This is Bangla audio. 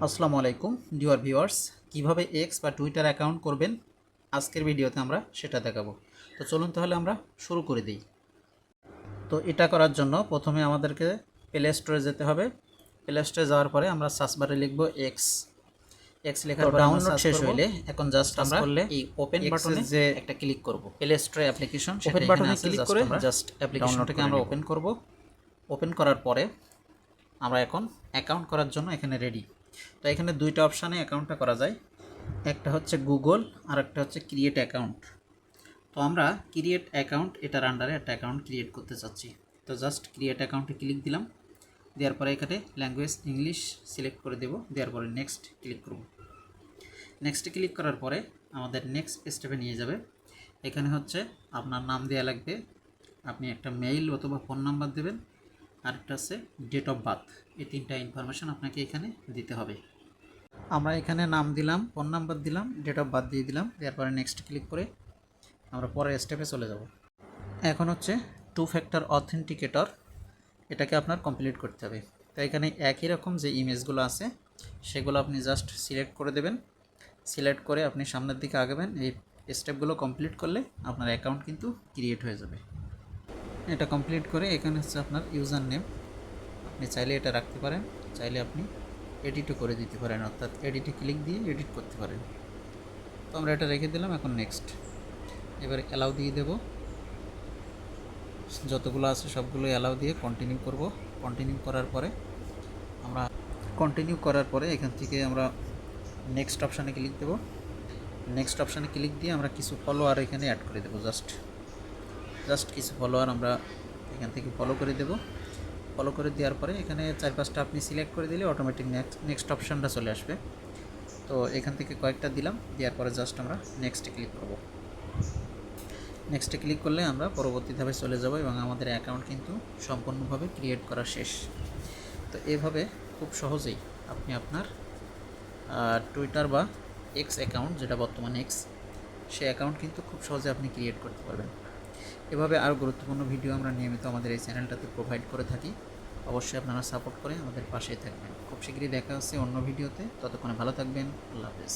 আসসালামু আলাইকুম ডিয়ার ভিউয়ার্স, কিভাবে এক্স বা টুইটার অ্যাকাউন্ট করবেন আজকের ভিডিওতে আমরা সেটা দেখাবো। তো চলুন তাহলে আমরা শুরু করে দিই। তো এটা করার জন্য প্রথমে আমাদেরকে প্লে স্টোরে যেতে হবে। প্লে স্টোরে যাওয়ার পরে আমরা সার্চ বারে লিখব এক্স। এক্স লেখার পরে ডাউনলোড শেষ হইলে এখন জাস্ট আমরা এই ওপেন বাটনে যে একটা ক্লিক করব। প্লে স্টোরে অ্যাপ্লিকেশন ওপেন বাটনে ক্লিক করে জাস্ট অ্যাপ্লিকেশনটাকে আমরা ওপেন করব। ওপেন করার পরে আমরা এখন অ্যাকাউন্ট করার জন্য এখানে রেডি। তো এখানে দুইটা অপশানে অ্যাকাউন্টটা করা যায়, একটা হচ্ছে গুগল আর একটা হচ্ছে ক্রিয়েট অ্যাকাউন্ট। তো আমরা ক্রিয়েট অ্যাকাউন্ট এটার আন্ডারে একটা অ্যাকাউন্ট ক্রিয়েট করতে চাচ্ছি। তো জাস্ট ক্রিয়েট অ্যাকাউন্টে ক্লিক দিলাম, দেওয়ার পরে এখানে ল্যাঙ্গুয়েজ ইংলিশ সিলেক্ট করে দেব, দেওয়ার পরে নেক্সট ক্লিক করব। নেক্সটে ক্লিক করার পরে আমাদের নেক্সট স্টেপে নিয়ে যাবে। এখানে হচ্ছে আপনার নাম দেওয়া লাগবে, আপনি একটা মেইল অথবা ফোন নাম্বার দেবেন, আরেকটা আছে ডেট অফ বার্থ। এই তিনটা ইনফরমেশান আপনাকে এখানে দিতে হবে। আমরা এখানে নাম দিলাম, ফোন নাম্বার দিলাম, ডেট অফ বার্থ দিয়ে দিলাম, তারপরে নেক্সট ক্লিক করে আমরা পরের স্টেপে চলে যাব। এখন হচ্ছে টু ফ্যাক্টর অথেন্টিকেটর, এটাকে আপনার কমপ্লিট করতে হবে। তো এখানে একই রকম যে ইমেজগুলো আছে সেগুলো আপনি জাস্ট সিলেক্ট করে দেবেন। সিলেক্ট করে আপনি সামনের দিকে আগাবেন। এই স্টেপগুলো কমপ্লিট করলে আপনার অ্যাকাউন্ট কিন্তু ক্রিয়েট হয়ে যাবে। এটা কমপ্লিট করে এখানে হচ্ছে আপনার ইউজার নেম, আপনি চাইলে এটা রাখতে পারেন, চাইলে আপনি এডিটও করে দিতে পারেন, অর্থাৎ এডিটে ক্লিক দিয়ে এডিট করতে পারেন। তো আমরা এটা রেখে দিলাম। এখন নেক্সট, এবার অ্যালাউ দিয়ে দেব। যতগুলো আছে সবগুলো অ্যালাউ দিয়ে কন্টিনিউ করব। কন্টিনিউ করার পরে এখান থেকে আমরা নেক্সট অপশানে ক্লিক দেব। নেক্সট অপশানে ক্লিক দিয়ে আমরা কিছু ফলোয়ার এখানে অ্যাড করে দেবো। জাস্ট কিছু ফলোয়ার আমরা এখান থেকে ফলো করে দেব। ফলো করে দেওয়ার পরে এখানে 4-5টা আপনি সিলেক্ট করে দিলে অটোমেটিক নেক্সট অপশানটা চলে আসবে। তো এখান থেকে কয়েকটা দিলাম, দেওয়ার পরে জাস্ট আমরা নেক্সটে ক্লিক করব। নেক্সটে ক্লিক করলে আমরা পরবর্তী ধাপে চলে যাব এবং আমাদের অ্যাকাউন্ট কিন্তু সম্পূর্ণভাবে ক্রিয়েট করা শেষ। তো এভাবে খুব সহজেই আপনি আপনার টুইটার বা এক্স অ্যাকাউন্ট, যেটা বর্তমানে এক্স, সেই অ্যাকাউন্ট কিন্তু খুব সহজে আপনি ক্রিয়েট করতে পারবেন। এভাবে আরও গুরুত্বপূর্ণ ভিডিও আমরা নিয়মিত আমাদের এই চ্যানেলটাতে প্রোভাইড করে থাকি। অবশ্যই আপনারা সাপোর্ট করে আমাদের পাশেই থাকবেন। খুব শীঘ্রই দেখা হচ্ছে অন্য ভিডিওতে। ততক্ষণে ভালো থাকবেন। আল্লাহ হাফেজ।